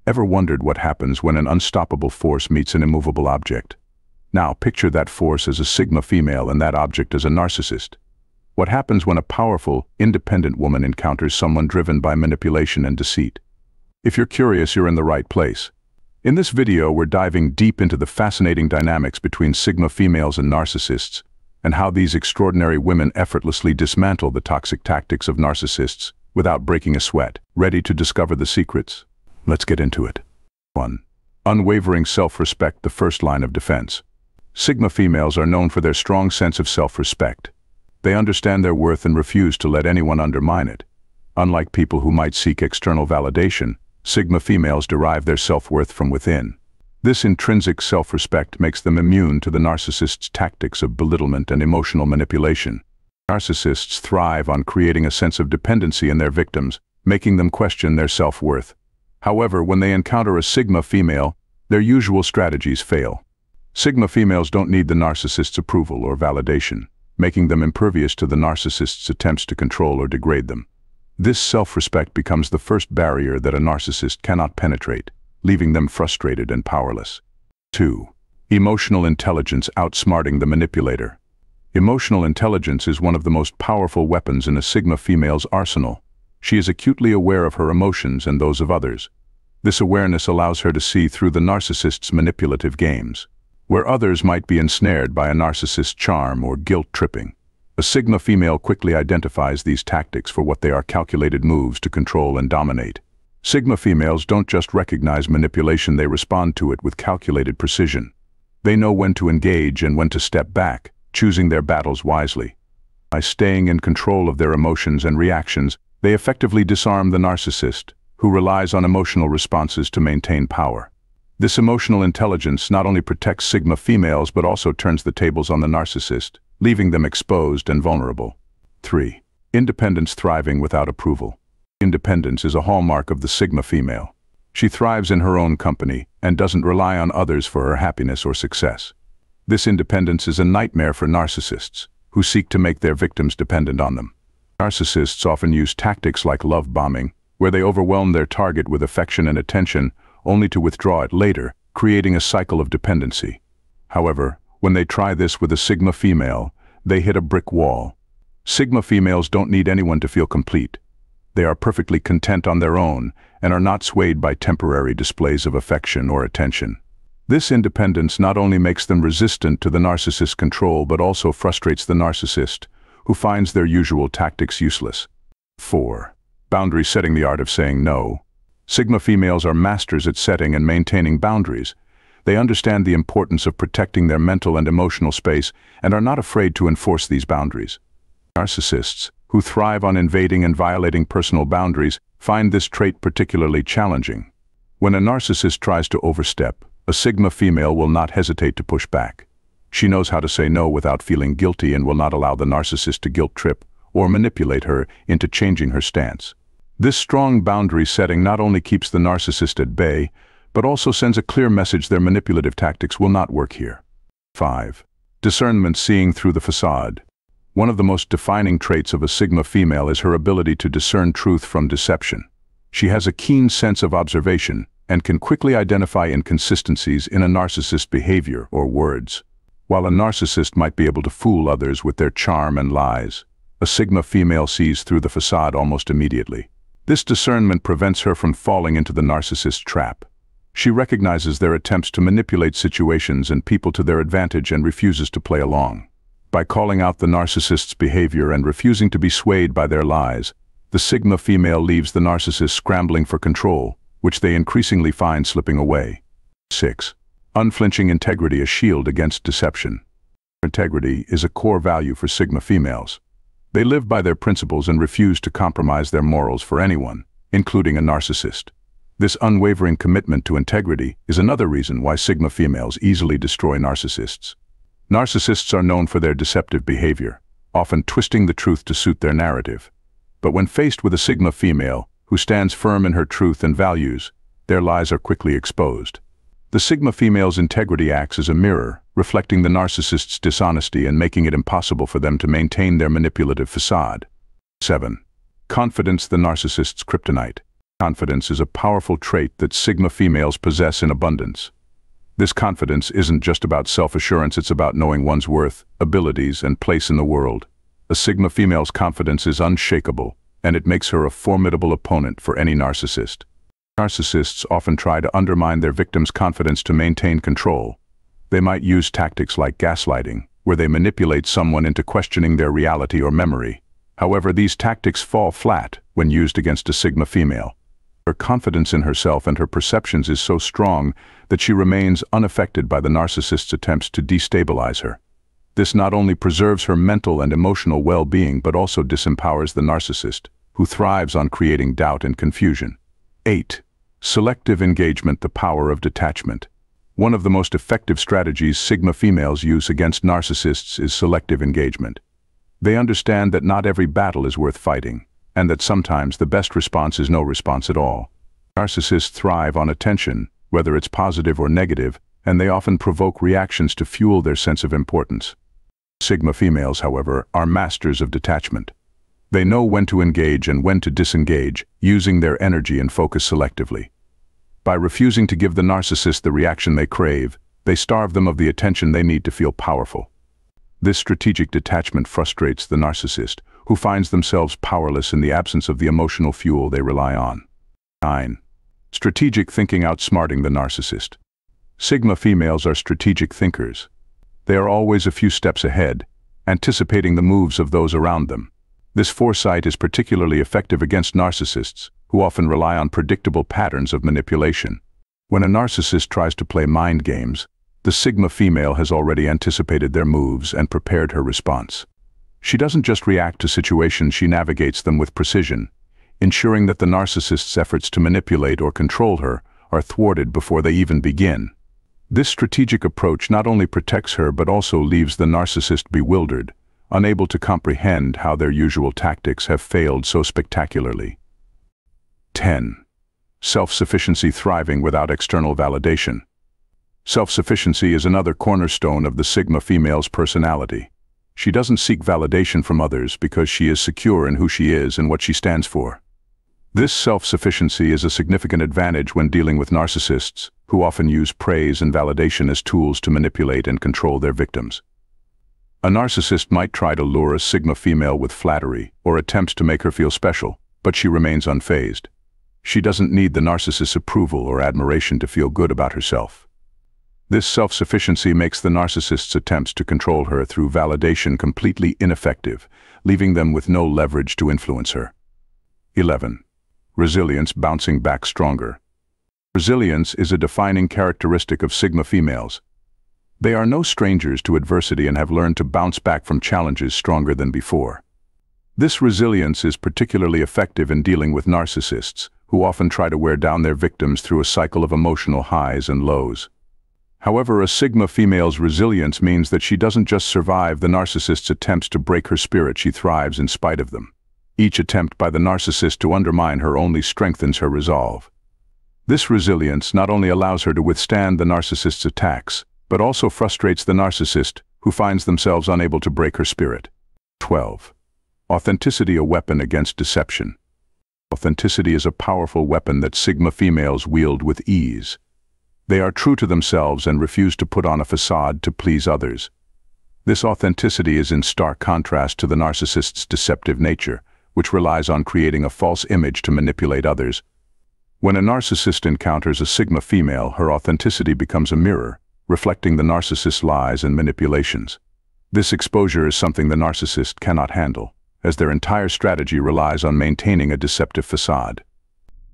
Ever wondered what happens when an unstoppable force meets an immovable object? Now picture that force as a Sigma female and that object as a narcissist. What happens when a powerful, independent woman encounters someone driven by manipulation and deceit? If you're curious, you're in the right place. In this video, we're diving deep into the fascinating dynamics between Sigma females and narcissists, and how these extraordinary women effortlessly dismantle the toxic tactics of narcissists without breaking a sweat. Ready to discover the secrets? Let's get into it. 1. Unwavering self-respect, the first line of defense. Sigma females are known for their strong sense of self-respect. They understand their worth and refuse to let anyone undermine it. Unlike people who might seek external validation, Sigma females derive their self-worth from within. This intrinsic self-respect makes them immune to the narcissist's tactics of belittlement and emotional manipulation. Narcissists thrive on creating a sense of dependency in their victims, making them question their self-worth. However, when they encounter a Sigma female, their usual strategies fail. Sigma females don't need the narcissist's approval or validation, making them impervious to the narcissist's attempts to control or degrade them. This self-respect becomes the first barrier that a narcissist cannot penetrate, leaving them frustrated and powerless. 2. Emotional intelligence, outsmarting the manipulator. Emotional intelligence is one of the most powerful weapons in a Sigma female's arsenal. She is acutely aware of her emotions and those of others. This awareness allows her to see through the narcissist's manipulative games. Where others might be ensnared by a narcissist's charm or guilt-tripping, a Sigma female quickly identifies these tactics for what they are: calculated moves to control and dominate. Sigma females don't just recognize manipulation, they respond to it with calculated precision. They know when to engage and when to step back, choosing their battles wisely. By staying in control of their emotions and reactions, they effectively disarm the narcissist, who relies on emotional responses to maintain power. This emotional intelligence not only protects Sigma females but also turns the tables on the narcissist, leaving them exposed and vulnerable. 3. Independence, thriving without approval. Independence is a hallmark of the Sigma female. She thrives in her own company and doesn't rely on others for her happiness or success. This independence is a nightmare for narcissists, who seek to make their victims dependent on them. Narcissists often use tactics like love bombing, where they overwhelm their target with affection and attention, only to withdraw it later, creating a cycle of dependency. However, when they try this with a Sigma female, they hit a brick wall. Sigma females don't need anyone to feel complete. They are perfectly content on their own and are not swayed by temporary displays of affection or attention. This independence not only makes them resistant to the narcissist's control but also frustrates the narcissist, who finds their usual tactics useless. 4. Boundary setting, the art of saying no. Sigma females are masters at setting and maintaining boundaries. They understand the importance of protecting their mental and emotional space and are not afraid to enforce these boundaries. Narcissists, who thrive on invading and violating personal boundaries, find this trait particularly challenging. When a narcissist tries to overstep, a Sigma female will not hesitate to push back. She knows how to say no without feeling guilty and will not allow the narcissist to guilt-trip or manipulate her into changing her stance. This strong boundary setting not only keeps the narcissist at bay, but also sends a clear message their manipulative tactics will not work here. 5. Discernment, seeing through the facade. One of the most defining traits of a Sigma female is her ability to discern truth from deception. She has a keen sense of observation and can quickly identify inconsistencies in a narcissist's behavior or words. While a narcissist might be able to fool others with their charm and lies, a Sigma female sees through the facade almost immediately. This discernment prevents her from falling into the narcissist's trap. She recognizes their attempts to manipulate situations and people to their advantage and refuses to play along. By calling out the narcissist's behavior and refusing to be swayed by their lies, the Sigma female leaves the narcissist scrambling for control, which they increasingly find slipping away. 6. Unflinching integrity, a shield against deception. Integrity is a core value for Sigma females. They live by their principles and refuse to compromise their morals for anyone, including a narcissist. This unwavering commitment to integrity is another reason why Sigma females easily destroy narcissists. Narcissists are known for their deceptive behavior, often twisting the truth to suit their narrative. But when faced with a Sigma female who stands firm in her truth and values, their lies are quickly exposed. The Sigma female's integrity acts as a mirror, reflecting the narcissist's dishonesty and making it impossible for them to maintain their manipulative facade. 7. Confidence, the narcissist's kryptonite. Confidence is a powerful trait that Sigma females possess in abundance. This confidence isn't just about self-assurance, it's about knowing one's worth, abilities, and place in the world. A Sigma female's confidence is unshakable, and it makes her a formidable opponent for any narcissist. Narcissists often try to undermine their victims' confidence to maintain control. They might use tactics like gaslighting, where they manipulate someone into questioning their reality or memory. However, these tactics fall flat when used against a Sigma female. Her confidence in herself and her perceptions is so strong that she remains unaffected by the narcissist's attempts to destabilize her. This not only preserves her mental and emotional well-being but also disempowers the narcissist, who thrives on creating doubt and confusion. 8. Selective engagement, the power of detachment. One of the most effective strategies Sigma females use against narcissists is selective engagement. They understand that not every battle is worth fighting, and that sometimes the best response is no response at all. Narcissists thrive on attention, whether it's positive or negative, and they often provoke reactions to fuel their sense of importance. Sigma females, however, are masters of detachment. They know when to engage and when to disengage, using their energy and focus selectively. By refusing to give the narcissist the reaction they crave, they starve them of the attention they need to feel powerful. This strategic detachment frustrates the narcissist, who finds themselves powerless in the absence of the emotional fuel they rely on. 9. Strategic thinking, outsmarting the narcissist. Sigma females are strategic thinkers. They are always a few steps ahead, anticipating the moves of those around them. This foresight is particularly effective against narcissists, who often rely on predictable patterns of manipulation. When a narcissist tries to play mind games, the Sigma female has already anticipated their moves and prepared her response. She doesn't just react to situations, she navigates them with precision, ensuring that the narcissist's efforts to manipulate or control her are thwarted before they even begin. This strategic approach not only protects her but also leaves the narcissist bewildered, unable to comprehend how their usual tactics have failed so spectacularly. 10. Self-sufficiency, thriving without external validation. Self-sufficiency is another cornerstone of the Sigma female's personality. She doesn't seek validation from others because she is secure in who she is and what she stands for. This self-sufficiency is a significant advantage when dealing with narcissists, who often use praise and validation as tools to manipulate and control their victims. A narcissist might try to lure a Sigma female with flattery or attempts to make her feel special, but she remains unfazed. She doesn't need the narcissist's approval or admiration to feel good about herself. This self-sufficiency makes the narcissist's attempts to control her through validation completely ineffective, leaving them with no leverage to influence her. 11. Resilience, bouncing back stronger. Resilience is a defining characteristic of Sigma females. They are no strangers to adversity and have learned to bounce back from challenges stronger than before. This resilience is particularly effective in dealing with narcissists, who often try to wear down their victims through a cycle of emotional highs and lows. However, a Sigma female's resilience means that she doesn't just survive the narcissist's attempts to break her spirit, she thrives in spite of them. Each attempt by the narcissist to undermine her only strengthens her resolve. This resilience not only allows her to withstand the narcissist's attacks, but also frustrates the narcissist, who finds themselves unable to break her spirit. 12. Authenticity, a weapon against deception. Authenticity is a powerful weapon that Sigma females wield with ease. They are true to themselves and refuse to put on a facade to please others. This authenticity is in stark contrast to the narcissist's deceptive nature, which relies on creating a false image to manipulate others. When a narcissist encounters a Sigma female, her authenticity becomes a mirror, reflecting the narcissist's lies and manipulations. This exposure is something the narcissist cannot handle, as their entire strategy relies on maintaining a deceptive facade.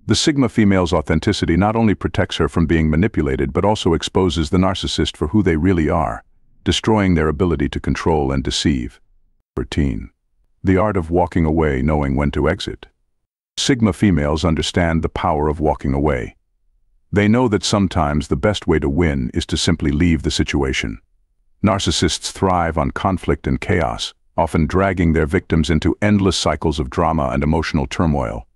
The Sigma female's authenticity not only protects her from being manipulated but also exposes the narcissist for who they really are, destroying their ability to control and deceive. 13. The art of walking away, knowing when to exit. Sigma females understand the power of walking away. They know that sometimes the best way to win is to simply leave the situation. Narcissists thrive on conflict and chaos, often dragging their victims into endless cycles of drama and emotional turmoil.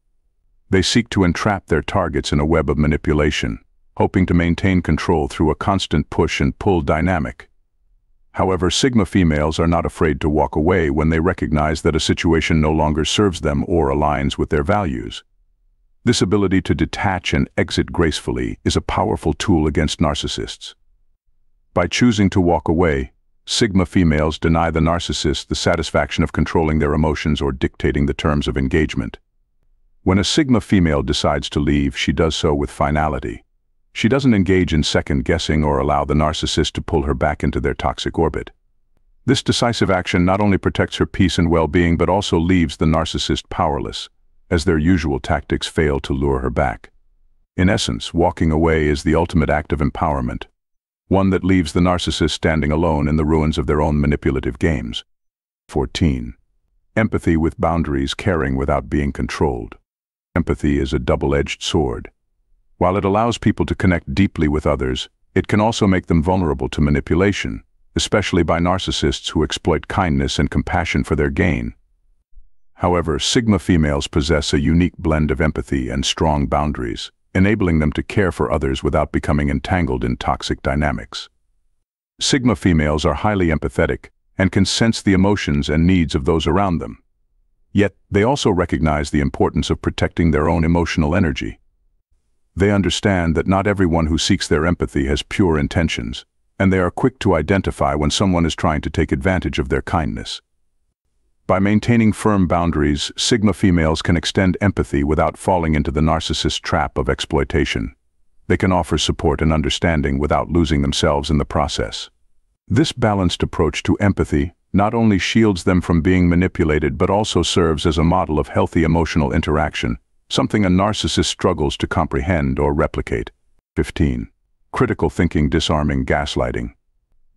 They seek to entrap their targets in a web of manipulation, hoping to maintain control through a constant push and pull dynamic. However, Sigma females are not afraid to walk away when they recognize that a situation no longer serves them or aligns with their values. This ability to detach and exit gracefully is a powerful tool against narcissists. By choosing to walk away, Sigma females deny the narcissist the satisfaction of controlling their emotions or dictating the terms of engagement. When a Sigma female decides to leave, she does so with finality. She doesn't engage in second-guessing or allow the narcissist to pull her back into their toxic orbit. This decisive action not only protects her peace and well-being but also leaves the narcissist powerless, as their usual tactics fail to lure her back. In essence, walking away is the ultimate act of empowerment, one that leaves the narcissist standing alone in the ruins of their own manipulative games. 14. Empathy with boundaries, caring without being controlled. Empathy is a double-edged sword. While it allows people to connect deeply with others, it can also make them vulnerable to manipulation, especially by narcissists who exploit kindness and compassion for their gain. However, Sigma females possess a unique blend of empathy and strong boundaries, enabling them to care for others without becoming entangled in toxic dynamics. Sigma females are highly empathetic and can sense the emotions and needs of those around them. Yet, they also recognize the importance of protecting their own emotional energy. They understand that not everyone who seeks their empathy has pure intentions, and they are quick to identify when someone is trying to take advantage of their kindness. By maintaining firm boundaries, Sigma females can extend empathy without falling into the narcissist trap of exploitation. They can offer support and understanding without losing themselves in the process. This balanced approach to empathy not only shields them from being manipulated but also serves as a model of healthy emotional interaction, something a narcissist struggles to comprehend or replicate. 15. Critical thinking, disarming gaslighting.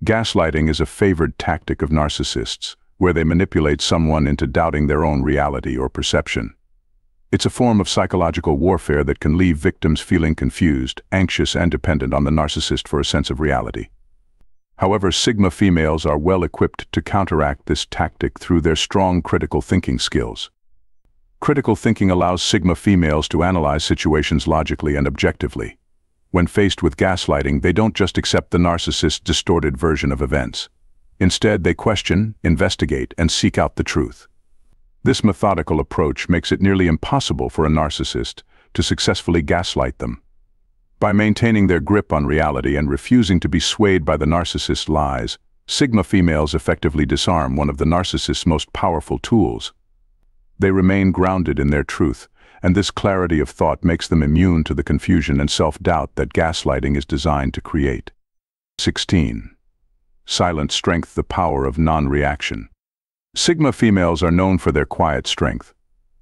Gaslighting is a favored tactic of narcissists, where they manipulate someone into doubting their own reality or perception. It's a form of psychological warfare that can leave victims feeling confused, anxious, and dependent on the narcissist for a sense of reality. However, Sigma females are well equipped to counteract this tactic through their strong critical thinking skills. Critical thinking allows Sigma females to analyze situations logically and objectively. When faced with gaslighting, they don't just accept the narcissist's distorted version of events. Instead, they question, investigate, and seek out the truth. This methodical approach makes it nearly impossible for a narcissist to successfully gaslight them. By maintaining their grip on reality and refusing to be swayed by the narcissist's lies, Sigma females effectively disarm one of the narcissist's most powerful tools. They remain grounded in their truth, and this clarity of thought makes them immune to the confusion and self-doubt that gaslighting is designed to create. 16. Silent strength, the power of non-reaction. Sigma females are known for their quiet strength.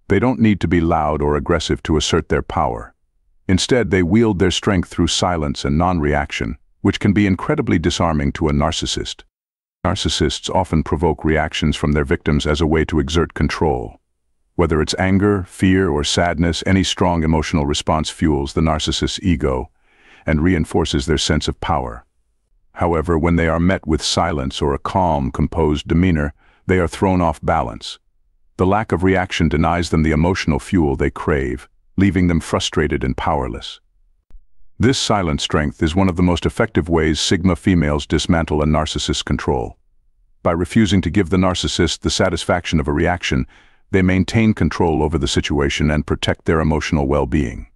They don't need to be loud or aggressive to assert their power. Instead, they wield their strength through silence and non-reaction, which can be incredibly disarming to a narcissist. Narcissists often provoke reactions from their victims as a way to exert control. Whether it's anger, fear, or sadness, any strong emotional response fuels the narcissist's ego and reinforces their sense of power. However, when they are met with silence or a calm, composed demeanor, they are thrown off balance. The lack of reaction denies them the emotional fuel they crave, leaving them frustrated and powerless. This silent strength is one of the most effective ways Sigma females dismantle a narcissist's control. By refusing to give the narcissist the satisfaction of a reaction, they maintain control over the situation and protect their emotional well-being.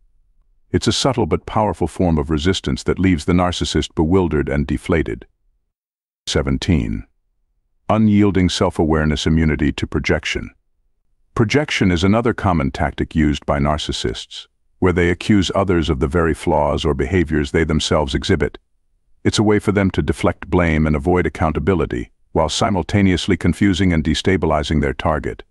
It's a subtle but powerful form of resistance that leaves the narcissist bewildered and deflated. 17. Unyielding self-awareness, immunity to projection. Projection is another common tactic used by narcissists, where they accuse others of the very flaws or behaviors they themselves exhibit. It's a way for them to deflect blame and avoid accountability, while simultaneously confusing and destabilizing their target.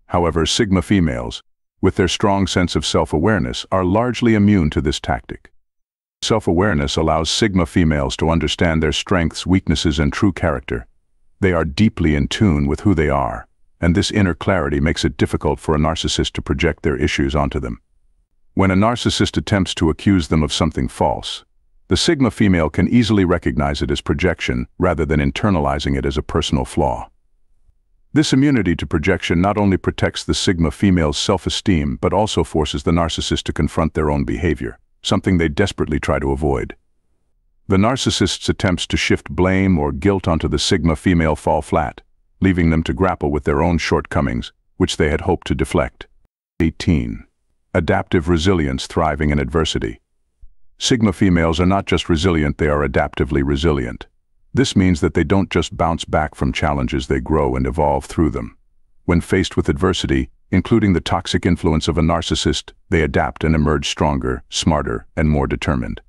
However, Sigma females, with their strong sense of self-awareness, are largely immune to this tactic. Self-awareness allows Sigma females to understand their strengths, weaknesses, and true character. They are deeply in tune with who they are, and this inner clarity makes it difficult for a narcissist to project their issues onto them. When a narcissist attempts to accuse them of something false, the Sigma female can easily recognize it as projection rather than internalizing it as a personal flaw. This immunity to projection not only protects the Sigma female's self-esteem but also forces the narcissist to confront their own behavior, something they desperately try to avoid. The narcissist's attempts to shift blame or guilt onto the Sigma female fall flat, leaving them to grapple with their own shortcomings, which they had hoped to deflect. 18. Adaptive resilience, thriving in adversity. Sigma females are not just resilient, they are adaptively resilient. This means that they don't just bounce back from challenges, they grow and evolve through them. When faced with adversity, including the toxic influence of a narcissist, they adapt and emerge stronger, smarter, and more determined.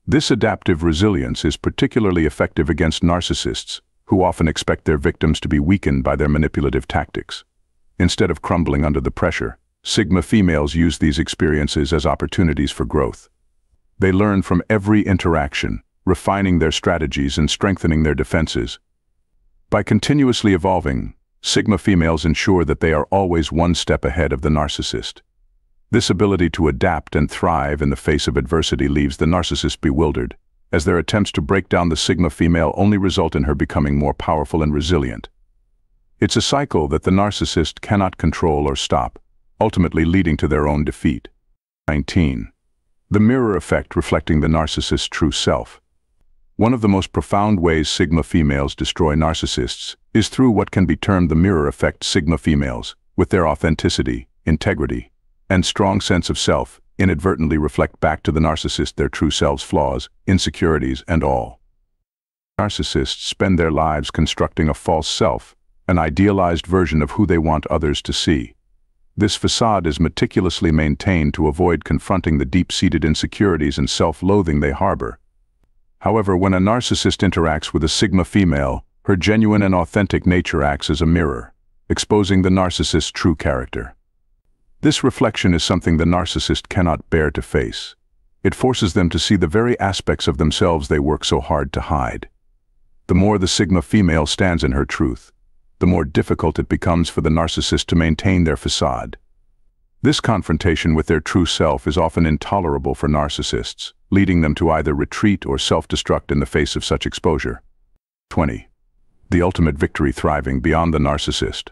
This adaptive resilience is particularly effective against narcissists, who often expect their victims to be weakened by their manipulative tactics. Instead of crumbling under the pressure, Sigma females use these experiences as opportunities for growth. They learn from every interaction, refining their strategies and strengthening their defenses. By continuously evolving, Sigma females ensure that they are always one step ahead of the narcissist. This ability to adapt and thrive in the face of adversity leaves the narcissist bewildered, as their attempts to break down the Sigma female only result in her becoming more powerful and resilient. It's a cycle that the narcissist cannot control or stop, ultimately leading to their own defeat. 19. The mirror effect, reflecting the narcissist's true self. One of the most profound ways Sigma females destroy narcissists is through what can be termed the mirror effect. Sigma females, with their authenticity, integrity, and strong sense of self, inadvertently reflect back to the narcissist their true selves' flaws, insecurities, and all. Narcissists spend their lives constructing a false self, an idealized version of who they want others to see. This facade is meticulously maintained to avoid confronting the deep-seated insecurities and self-loathing they harbor. However, when a narcissist interacts with a Sigma female, her genuine and authentic nature acts as a mirror, exposing the narcissist's true character. This reflection is something the narcissist cannot bear to face. It forces them to see the very aspects of themselves they work so hard to hide. The more the Sigma female stands in her truth, the more difficult it becomes for the narcissist to maintain their facade. This confrontation with their true self is often intolerable for narcissists, leading them to either retreat or self-destruct in the face of such exposure. 20. The ultimate victory, thriving beyond the narcissist.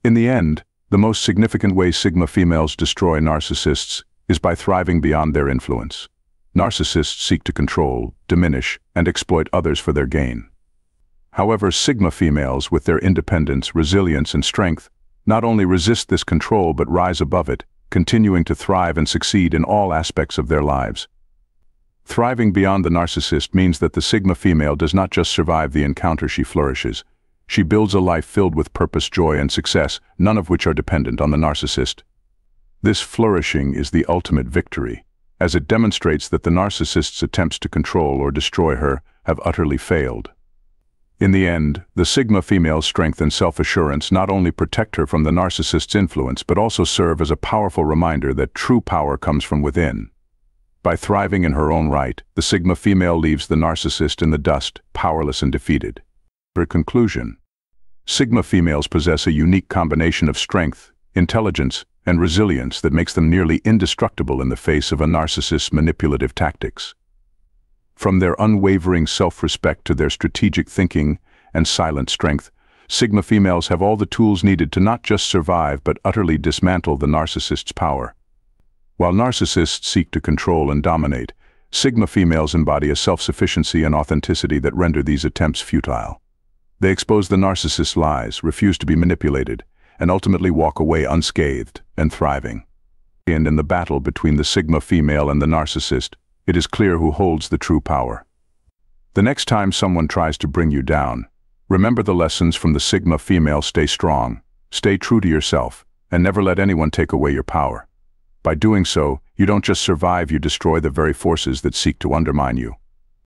In the end, the most significant way Sigma females destroy narcissists is by thriving beyond their influence. Narcissists seek to control, diminish, and exploit others for their gain. However, Sigma females, with their independence, resilience, and strength, not only resist this control but rise above it, continuing to thrive and succeed in all aspects of their lives. Thriving beyond the narcissist means that the Sigma female does not just survive the encounter, she flourishes. She builds a life filled with purpose, joy, and success, none of which are dependent on the narcissist. This flourishing is the ultimate victory, as it demonstrates that the narcissist's attempts to control or destroy her have utterly failed. In the end, the Sigma female's strength and self-assurance not only protect her from the narcissist's influence but also serve as a powerful reminder that true power comes from within. By thriving in her own right, the Sigma female leaves the narcissist in the dust, powerless and defeated. For conclusion, Sigma females possess a unique combination of strength, intelligence, and resilience that makes them nearly indestructible in the face of a narcissist's manipulative tactics. From their unwavering self-respect to their strategic thinking and silent strength, Sigma females have all the tools needed to not just survive but utterly dismantle the narcissist's power. While narcissists seek to control and dominate, Sigma females embody a self-sufficiency and authenticity that render these attempts futile. They expose the narcissist's lies, refuse to be manipulated, and ultimately walk away unscathed and thriving. And in the battle between the Sigma female and the narcissist, it is clear who holds the true power. The next time someone tries to bring you down, remember the lessons from the Sigma female. Stay strong, stay true to yourself, and never let anyone take away your power. By doing so, you don't just survive, you destroy the very forces that seek to undermine you.